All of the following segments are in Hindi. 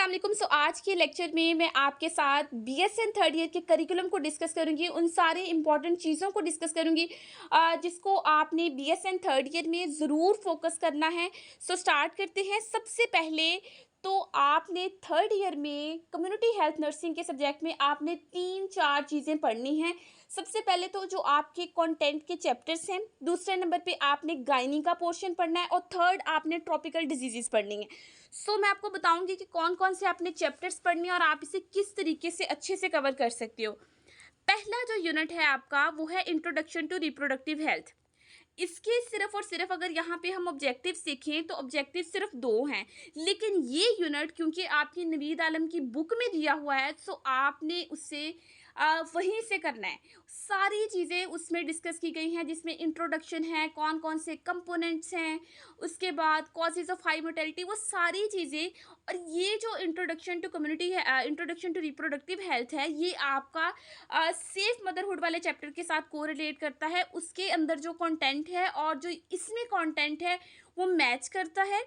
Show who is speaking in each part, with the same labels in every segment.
Speaker 1: अस्सलाम वालेकुम। आज के लेक्चर में मैं आपके साथ बीएसएन थर्ड ईयर के करिकुलम को डिस्कस करूंगी, उन सारे इंपॉर्टेंट चीज़ों को डिस्कस करूंगी जिसको आपने बीएसएन थर्ड ईयर में ज़रूर फोकस करना है। स्टार्ट करते हैं। सबसे पहले तो आपने थर्ड ईयर में कम्युनिटी हेल्थ नर्सिंग के सब्जेक्ट में आपने 3-4 चीज़ें पढ़नी हैं। सबसे पहले तो जो आपके कंटेंट के चैप्टर्स हैं, दूसरे नंबर पे आपने गायनी का पोर्शन पढ़ना है और थर्ड आपने ट्रॉपिकल डिजीजेस पढ़नी है। मैं आपको बताऊंगी कि कौन कौन से आपने चैप्टर्स पढ़ने हैं और आप इसे किस तरीके से अच्छे से कवर कर सकते हो। पहला जो यूनिट है आपका वो है इंट्रोडक्शन टू रिप्रोडक्टिव हेल्थ। इसके सिर्फ और सिर्फ अगर यहाँ पे हम ऑब्जेक्टिव सीखें तो ऑब्जेक्टिव सिर्फ 2 हैं, लेकिन ये यूनिट क्योंकि आपकी नवीद आलम की बुक में दिया हुआ है आपने उसे वहीं से करना है। सारी चीज़ें उसमें डिस्कस की गई हैं, जिसमें इंट्रोडक्शन है, कौन कौन से कंपोनेंट्स हैं, उसके बाद कॉजेज ऑफ हाई मोर्टेलिटी, वो सारी चीज़ें। और ये जो इंट्रोडक्शन टू कम्युनिटी है, इंट्रोडक्शन टू रिप्रोडक्टिव हेल्थ है, ये आपका सेफ मदरहुड वाले चैप्टर के साथ कोरिलेट करता है। उसके अंदर जो कंटेंट है और जो इसमें कंटेंट है वो मैच करता है।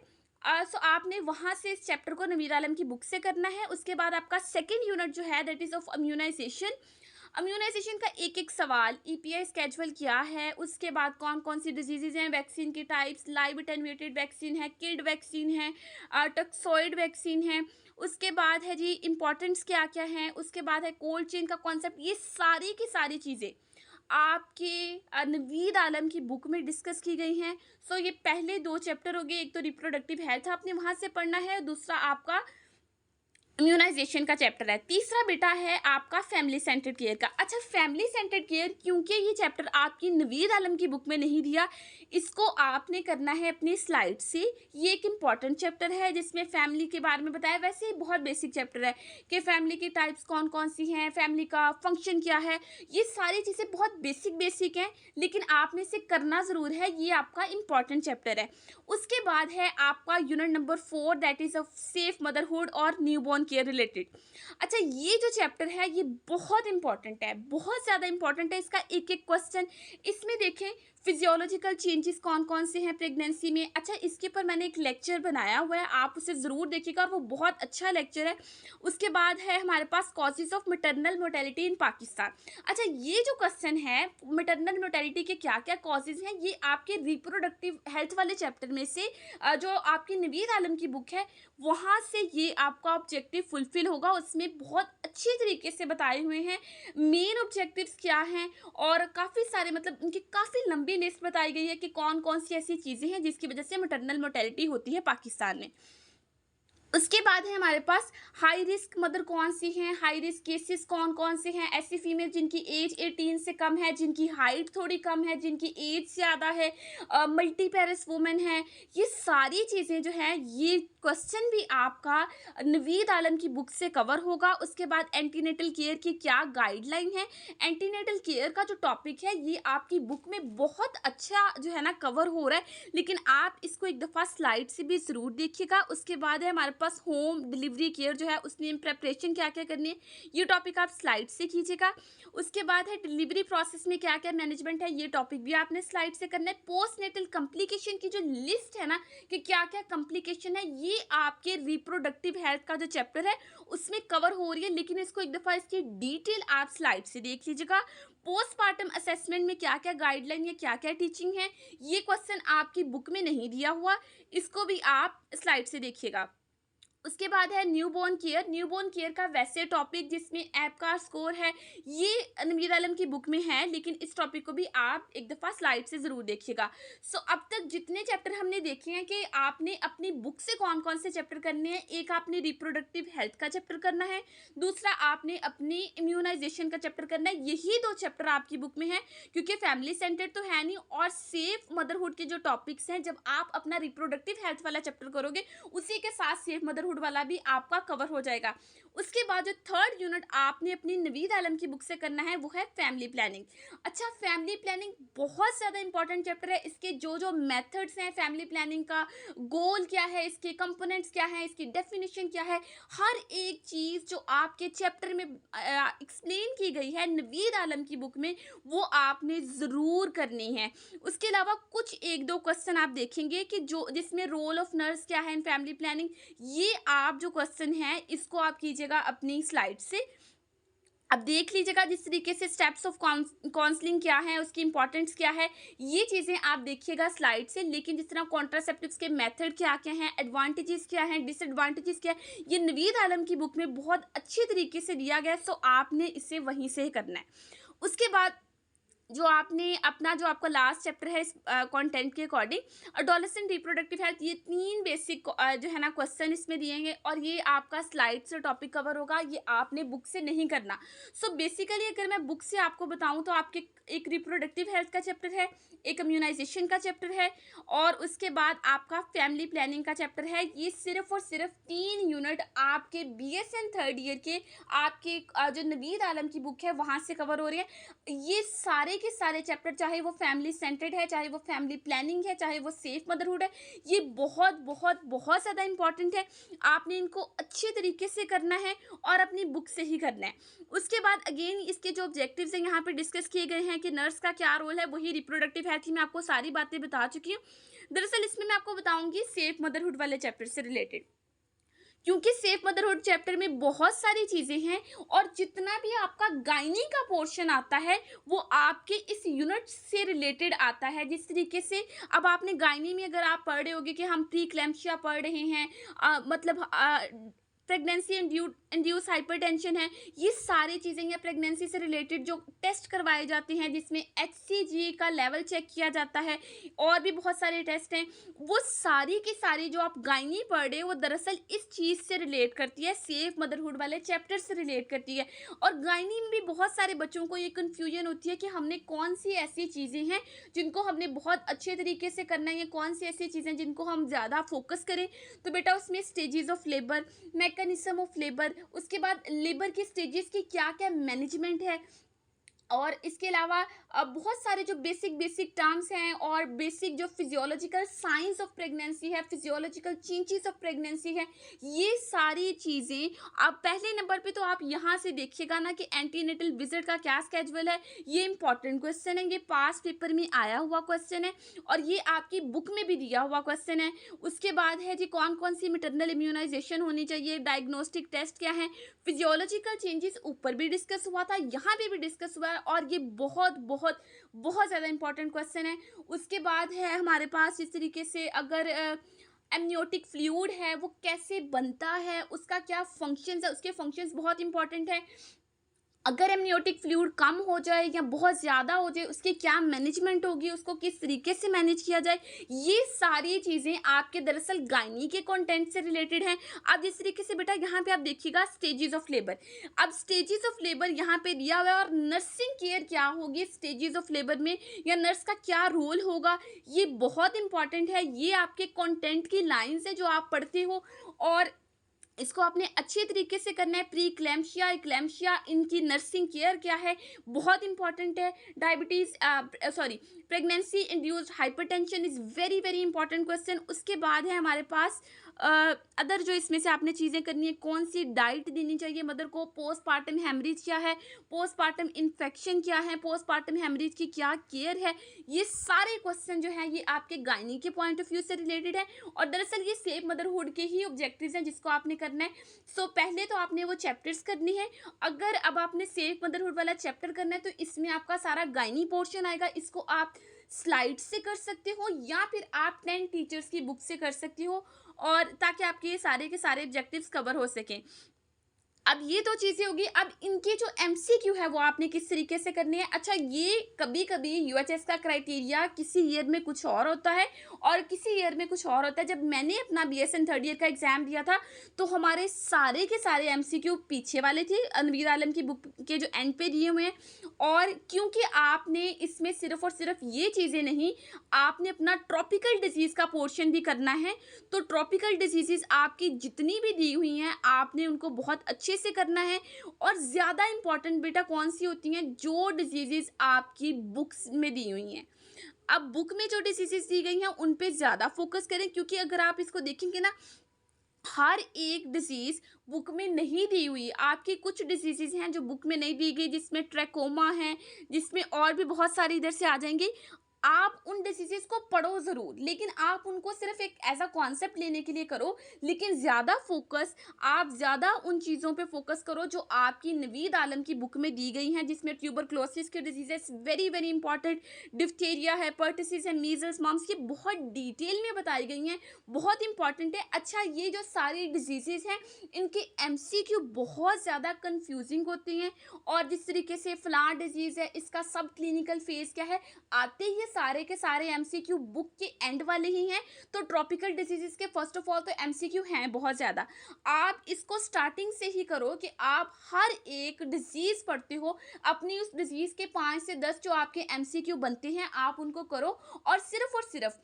Speaker 1: आपने वहाँ से इस चैप्टर को नवीद आलम की बुक से करना है। उसके बाद आपका सेकंड यूनिट जो है that is of immunisation. Immunisation का एक एक सवाल, ईपीआई स्केड्यूल क्या है, उसके बाद कौन कौन सी डिजीज़ हैं, वैक्सीन के टाइप्स, लाइव एटेन्यूएटेड वैक्सीन है, किड वैक्सीन है, टक्सॉइड वैक्सीन है। उसके बाद है जी इम्पॉर्टेंट्स क्या क्या हैं, उसके बाद है कोल्ड चेन का कॉन्सेप्ट। ये सारी की सारी चीज़ें आपके नवीद आलम की बुक में डिस्कस की गई हैं। ये पहले 2 चैप्टर हो गए, एक तो रिप्रोडक्टिव हेल्थ आपने वहाँ से पढ़ना है, दूसरा आपका इम्यूनाइजेशन का चैप्टर है। तीसरा बेटा है आपका फैमिली सेंटर्ड केयर का। अच्छा, फैमिली सेंटर्ड केयर क्योंकि ये चैप्टर आपकी नवीद आलम की बुक में नहीं दिया, इसको आपने करना है अपनी स्लाइड से। ये एक इम्पॉर्टेंट चैप्टर है जिसमें फैमिली के बारे में बताया। वैसे ही बहुत बेसिक चैप्टर है कि फैमिली की टाइप्स कौन कौन सी हैं, फैमिली का फंक्शन क्या है। ये सारी चीज़ें बहुत बेसिक हैं, लेकिन आपने इसे करना ज़रूर है। ये आपका इम्पॉर्टेंट चैप्टर है। उसके बाद है आपका unit number 4 that is of safe motherhood और न्यूबॉर्न केयर रिलेटेड। अच्छा, ये जो चैप्टर है ये बहुत इंपॉर्टेंट है, बहुत ज़्यादा इंपॉर्टेंट है। इसका एक एक क्वेश्चन इसमें देखें, फिजियोलॉजिकल चेंजेस कौन कौन से हैं प्रेगनेंसी में। अच्छा, इसके ऊपर मैंने एक लेक्चर बनाया हुआ है, आप उसे ज़रूर देखिएगा, वो बहुत अच्छा लेक्चर है। उसके बाद है हमारे पास causes of maternal mortality in Pakistan. अच्छा, ये जो क्वेश्चन है मैटरनल मोर्टेलिटी के क्या क्या कॉजेज हैं, ये आपके रिप्रोडक्टिव हेल्थ वाले चैप्टर में से जो आपकी नवीद आलम की बुक है वहाँ से ये आपका ऑब्जेक्टिव फुलफिल होगा। उसमें बहुत अच्छी तरीके से बताए हुए हैं मेन ऑब्जेक्टिव्स क्या हैं, और काफ़ी सारे मतलब उनकी काफ़ी लंबी लिस्ट बताई गई है कि कौन कौन सी ऐसी चीज़ें हैं जिसकी वजह से मैटरनल मोर्टेलिटी होती है पाकिस्तान में। उसके बाद है हमारे पास हाई रिस्क मदर कौन सी हैं, हाई रिस्क केसेस कौन कौन से हैं, ऐसी फीमेल जिनकी एज 18 से कम है, जिनकी हाइट थोड़ी कम है, जिनकी एज ज़्यादा है, मल्टी पेरेंट्स वुमेन है। ये सारी चीज़ें जो हैं ये क्वेश्चन भी आपका नवीद आलम की बुक से कवर होगा। उसके बाद एंटीनेटल केयर की क्या गाइडलाइन है। एंटीनेटल केयर का जो टॉपिक है ये आपकी बुक में बहुत अच्छा जो है ना कवर हो रहा है, लेकिन आप इसको एक दफ़ा स्लाइड से भी ज़रूर देखिएगा। उसके बाद है हमारे पास होम डिलीवरी केयर जो है उसमें प्रेपरेशन क्या क्या करनी है, ये टॉपिक आप स्लाइड से कीजिएगा। उसके बाद है डिलीवरी प्रोसेस में क्या क्या मैनेजमेंट है, ये टॉपिक भी आपने स्लाइड से करना है। पोस्ट नेटल कॉम्प्लिकेशन की जो लिस्ट है ना कि क्या क्या कॉम्प्लिकेशन है, ये आपके रिप्रोडक्टिव हेल्थ का जो चैप्टर है उसमें कवर हो रही है, लेकिन इसको एक दफ़ा इसकी डिटेल आप स्लाइड से देख लीजिएगा। पोस्टमार्टम असेसमेंट में क्या क्या गाइडलाइन है, क्या क्या टीचिंग है, ये क्वेश्चन आपकी बुक में नहीं दिया हुआ, इसको भी आप स्लाइड से देखिएगा। उसके बाद है न्यूबॉर्न केयर। न्यूबॉर्न केयर का वैसे टॉपिक जिसमें ऐप का स्कोर है ये नवीद आलम की बुक में है, लेकिन इस टॉपिक को भी आप एक दफ़ा स्लाइड से ज़रूर देखिएगा। अब तक जितने चैप्टर हमने देखे हैं कि आपने अपनी बुक से कौन कौन से चैप्टर करने हैं, एक आपने रिप्रोडक्टिव हेल्थ का चैप्टर करना है, दूसरा आपने अपनी इम्यूनाइजेशन का चैप्टर करना है। यही 2 चैप्टर आपकी बुक में है, क्योंकि फैमिली सेंटर तो है नहीं, और सेफ मदरहुड के जो टॉपिक्स हैं जब आप अपना रिप्रोडक्टिव हेल्थ वाला चैप्टर करोगे उसी के साथ सेफ मदरहुड वाला भी आपका कवर हो जाएगा। उसके बाद जो थर्ड यूनिट आपने अपनी नवीद आलम की बुक से करना है वो है फैमिली प्लानिंग। अच्छा, फैमिली प्लानिंग बहुत ज़्यादा इंपॉर्टेंट चैप्टर है। इसके जो जो मेथड्स हैं फैमिली प्लानिंग का, गोल क्या है, इसके कंपोनेंट्स क्या है, इसकी डेफिनेशन क्या है, हर एक चीज़ जो आपके चैप्टर में एक्सप्लेन की गई है नवीद आलम की बुक में वो आपने ज़रूर करनी है। उसके अलावा कुछ 1-2 क्वेश्चन आप देखेंगे कि जो जिसमें रोल ऑफ नर्स क्या है इन फैमिली प्लानिंग, ये आप जो क्वेश्चन है इसको आप कीजिएगा अपनी स्लाइड से। अब देख लीजिएगा जिस तरीके से स्टेप्स ऑफ काउंसलिंग क्या है, उसकी इंपॉर्टेंस क्या है, ये चीज़ें आप देखिएगा स्लाइड से। लेकिन जिस तरह कॉन्ट्रासेप्टिव्स के मेथड क्या क्या हैं, एडवांटेजेस क्या हैं, डिसएडवांटेजेस क्या है, ये नवीद आलम की बुक में बहुत अच्छी तरीके से दिया गया है। सो आपने इसे वहीं से ही करना है। उसके बाद जो आपने अपना जो आपका लास्ट चैप्टर है इस कंटेंट के अकॉर्डिंग, एडोलेसेंट रिप्रोडक्टिव हेल्थ, ये 3 बेसिक जो है ना क्वेश्चन इसमें दिए हैं और ये आपका स्लाइड से टॉपिक कवर होगा, ये आपने बुक से नहीं करना। सो बेसिकली अगर मैं बुक से आपको बताऊं तो आपके एक रिप्रोडक्टिव हेल्थ का चैप्टर है, एक इम्यूनाइजेशन का चैप्टर है और उसके बाद आपका फैमिली प्लानिंग का चैप्टर है। ये सिर्फ और सिर्फ 3 यूनिट आपके बीएसएन थर्ड ईयर के आपके जो नवीद आलम की बुक है वहाँ से कवर हो रही है। ये सारे के सारे चैप्टर, चाहे वो फैमिली सेंटर्ड है, चाहे वो फैमिली प्लानिंग है, चाहे वो सेफ मदरहुड है, ये बहुत बहुत बहुत ज़्यादा इंपॉर्टेंट है। आपने इनको अच्छे तरीके से करना है और अपनी बुक से ही करना है। उसके बाद अगेन इसके जो ऑब्जेक्टिव्स हैं यहाँ पे डिस्कस किए गए हैं कि नर्स का क्या रोल है, वही रिप्रोडक्टिव हेल्थ ही मैं आपको सारी बातें बता चुकी हूँ। दरअसल इसमें मैं आपको बताऊंगी सेफ मदरहुड वाले चैप्टर से रिलेटेड, क्योंकि सेफ मदरहुड चैप्टर में बहुत सारी चीज़ें हैं और जितना भी आपका गायनी का पोर्शन आता है वो आपके इस यूनिट से रिलेटेड आता है। जिस तरीके से अब आपने गायनी में अगर आप पढ़ रहे होगे कि हम प्री क्लैम्पशिया पढ़ रहे हैं, मतलब प्रेगनेंसी इंड्यूस हाइपरटेंशन है, ये सारी चीज़ें या प्रेगनेंसी से रिलेटेड जो टेस्ट करवाए जाते हैं जिसमें HCG का लेवल चेक किया जाता है और भी बहुत सारे टेस्ट हैं, वो सारी की सारी जो आप गायनी पढ़ रहे हो वो दरअसल इस चीज़ से रिलेट करती है, सेफ मदरहुड वाले चैप्टर से रिलेट करती है। और गायनी में भी बहुत सारे बच्चों को ये कन्फ्यूजन होती है कि हमने कौन सी ऐसी चीज़ें हैं जिनको हमने बहुत अच्छे तरीके से करना है या कौन सी ऐसी चीज़ें जिनको हम ज़्यादा फोकस करें। तो बेटा उसमें stages of labour, mechanism of labour, उसके बाद लेबर की स्टेजेस की क्या क्या मैनेजमेंट है और इसके अलावा बहुत सारे जो बेसिक टर्म्स हैं और बेसिक जो फिजियोलॉजिकल साइंस ऑफ प्रेगनेंसी है, फिजियोलॉजिकल चेंजेस ऑफ प्रेगनेंसी है, ये सारी चीज़ें आप पहले नंबर पे तो आप यहाँ से देखिएगा ना कि एंटीनेटल विजिट का क्या स्केड्यूल है। ये इंपॉर्टेंट क्वेश्चन है, ये पास पेपर में आया हुआ क्वेश्चन है और ये आपकी बुक में भी दिया हुआ क्वेश्चन है। उसके बाद है जी कौन कौन सी मैटरनल इम्यूनाइजेशन होनी चाहिए, डायग्नोस्टिक टेस्ट क्या है, फिजियोलॉजिकल चेंजेस ऊपर भी डिस्कस हुआ था, यहाँ पे भी डिस्कस हुआ है और ये बहुत बहुत बहुत ज़्यादा इंपॉर्टेंट क्वेश्चन है। उसके बाद है हमारे पास इस तरीके से अगर एमनियोटिक फ्लूइड है वो कैसे बनता है, उसका क्या फंक्शंस है, उसके फंक्शंस बहुत इंपॉर्टेंट है। अगर एमनियोटिक फ्लूइड कम हो जाए या बहुत ज़्यादा हो जाए उसकी क्या मैनेजमेंट होगी, उसको किस तरीके से मैनेज किया जाए, ये सारी चीज़ें आपके दरअसल गायनी के कंटेंट से रिलेटेड हैं। अब जिस तरीके से बेटा यहाँ पे आप देखिएगा स्टेजेस ऑफ लेबर, अब स्टेजेस ऑफ लेबर यहाँ पे दिया हुआ है और नर्सिंग केयर क्या होगी स्टेजेस ऑफ लेबर में या नर्स का क्या रोल होगा, ये बहुत इंपॉर्टेंट है। ये आपके कंटेंट की लाइन्स है जो आप पढ़ते हो और इसको आपने अच्छे तरीके से करना है। प्री क्लैम्पशिया, इक्लैम्पशिया, इनकी नर्सिंग केयर क्या है, बहुत इंपॉर्टेंट है। Diabetes pregnancy induced hypertension is very very important question. उसके बाद है हमारे पास अदर जो इसमें से आपने चीज़ें करनी है, कौन सी डाइट देनी चाहिए मदर को, पोस्टपार्टम हेमरेज क्या है, पोस्टपार्टम इन्फेक्शन क्या है, पोस्टपार्टम हेमरेज की क्या केयर है, ये सारे क्वेश्चन जो हैं ये आपके गायनी के पॉइंट ऑफ व्यू से रिलेटेड है और दरअसल ये सेफ मदरहुड के ही ऑब्जेक्टिव्स हैं जिसको आपने करना है। सो पहले तो आपने वो चैप्टर्स करनी है। अगर अब आपने सेफ मदरहुड वाला चैप्टर करना है तो इसमें आपका सारा गायनी पोर्शन आएगा, इसको आप स्लाइड से कर सकते हो या फिर आप 10 टीचर्स की बुक से कर सकते हो और ताकि आपके ये सारे के सारे ऑब्जेक्टिव्स कवर हो सकें। अब ये तो चीज़ें होगी। अब इनकी जो एमसीक्यू है वो आपने किस तरीके से करनी है। अच्छा, ये कभी कभी यूएचएस का क्राइटेरिया किसी ईयर में कुछ और होता है और किसी ईयर में कुछ और होता है। जब मैंने अपना बीएसएन थर्ड ईयर का एग्ज़ाम दिया था तो हमारे सारे के सारे एमसीक्यू पीछे वाले थे, नवीद आलम की बुक के जो एंड पे दिए हुए हैं। और क्योंकि आपने इसमें सिर्फ और सिर्फ ये चीज़ें नहीं, आपने अपना ट्रॉपिकल डिजीज़ का पोर्शन भी करना है। तो ट्रॉपिकल डिजीज़ आपकी जितनी भी दी हुई हैं आपने उनको बहुत अच्छे से करना है। और ज़्यादा इंपॉर्टेंट बेटा कौन सी होती हैं, जो डिजीज़ आपकी बुक्स में दी हुई हैं। अब बुक में जो डिजीज़ दी गई हैं उन पे ज़्यादा फोकस करें, क्योंकि अगर आप इसको देखेंगे ना, हर एक डिजीज़ बुक में नहीं दी हुई। आपकी कुछ डिजीज़ हैं जो बुक में नहीं दी गई, जिसमें ट्रैकोमा है, जिसमें और भी बहुत सारी इधर से आ जाएंगी। आप उन डिसीज़ेज़ को पढ़ो ज़रूर, लेकिन आप उनको सिर्फ़ एक ऐज़ अ कॉन्सेप्ट लेने के लिए करो, लेकिन ज़्यादा फ़ोकस आप ज़्यादा उन चीज़ों पे फ़ोकस करो जो आपकी नवीद आलम की बुक में दी गई हैं, जिसमें ट्यूबरक्लोसिस की diseases very, very important, diphtheria है, पर्टिसिस है, मीज़ल्स, मम्प्स, ये बहुत डिटेल में बताई गई हैं, बहुत इंपॉर्टेंट है। अच्छा, ये जो सारी डिसीज़ेज़ हैं, इनके एमसीक्यू बहुत ज़्यादा कन्फ्यूज़िंग होते हैं, और जिस तरीके से फ़लाँ डिज़ीज़ है, इसका सब क्लिनिकल फ़ेज़ क्या है, आते ही ये सारे के सारे एमसीक्यू बुक के एंड वाले ही हैं। तो ट्रॉपिकल डिसीजेस के फर्स्ट ऑफ ऑल तो एमसीक्यू हैं बहुत ज़्यादा। आप इसको स्टार्टिंग से ही करो कि आप हर एक डिजीज़ पढ़ते हो, अपनी उस डिजीज़ के 5 से 10 जो आपके एमसीक्यू बनते हैं, आप उनको करो, और सिर्फ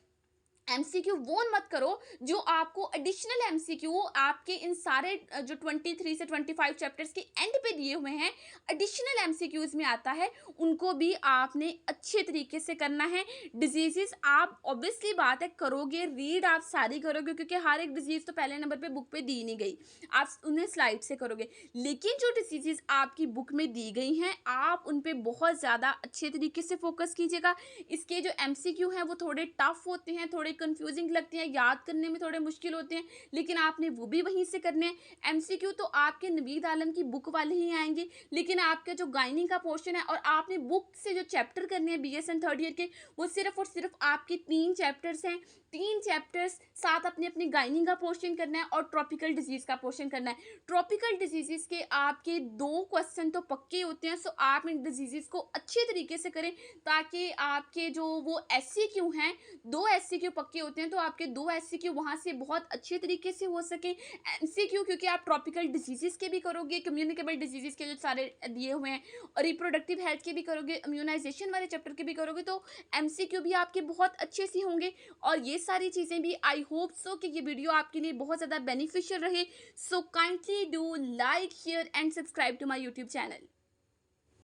Speaker 1: एमसीक्यू वो मत करो जो आपको एडिशनल एमसीक्यू आपके इन सारे जो 23 से 25 चैप्टर्स के एंड पे दिए हुए हैं, एडिशनल एमसीक्यूज में आता है, उनको भी आपने अच्छे तरीके से करना है। डिजीजेस आप ऑब्वियसली बात है करोगे, रीड आप सारी करोगे, क्योंकि हर एक डिजीज तो पहले नंबर पे बुक पे दी नहीं गई, आप उन्हें स्लाइड से करोगे। लेकिन जो डिजीजेस आपकी बुक में दी गई हैं, आप उन पे बहुत ज़्यादा अच्छे तरीके से फोकस कीजिएगा। इसके जो एमसीक्यू हैं वो थोड़े टफ होते हैं, थोड़े कंफ्यूजिंग लगते हैं, याद करने में थोड़े मुश्किल होते हैं, लेकिन आपने वो भी वहीं से करने हैं। एमसीक्यू तो आपके नवीद आलम की बुक वाले ही आएंगे, लेकिन आपका जो गाइनिंग का पोर्शन है और आपने बुक से जो चैप्टर करने हैं बीएसएन थर्ड ईयर के, वो सिर्फ और सिर्फ आपके 3 चैप्टर्स हैं। 3 चैप्टर्स साथ अपने अपने गाइनिंग का पोर्शन करना है और ट्रॉपिकल डिजीज का पोर्शन करना है। ट्रॉपिकल डिजीजेस के आपके 2 क्वेश्चन तो पक्के होते हैं, सो आप इन डिजीजेस को अच्छे तरीके से करें, ताकि आपके जो वो एससीक्यू हैं, 2 एससीक्यू पक्के होते हैं, तो आपके 2 एससीक्यू वहाँ से बहुत अच्छे तरीके से हो सके। एमसीक्यू क्योंकि आप ट्रॉपिकल डिजीजेस के भी करोगे, कम्युनिकेबल डिजीजेस के जो सारे दिए हुए हैं, और रिप्रोडक्टिव हेल्थ के भी करोगे, इम्यूनाइजेशन वाले चैप्टर के भी करोगे, तो एमसीक्यू भी आपके बहुत अच्छे से होंगे। और ये सारी चीज़ें भी आई होप सो कि ये वीडियो आपके लिए बहुत ज़्यादा बेनिफिशियल रहे। So kindly do like, share and subscribe to my YouTube channel.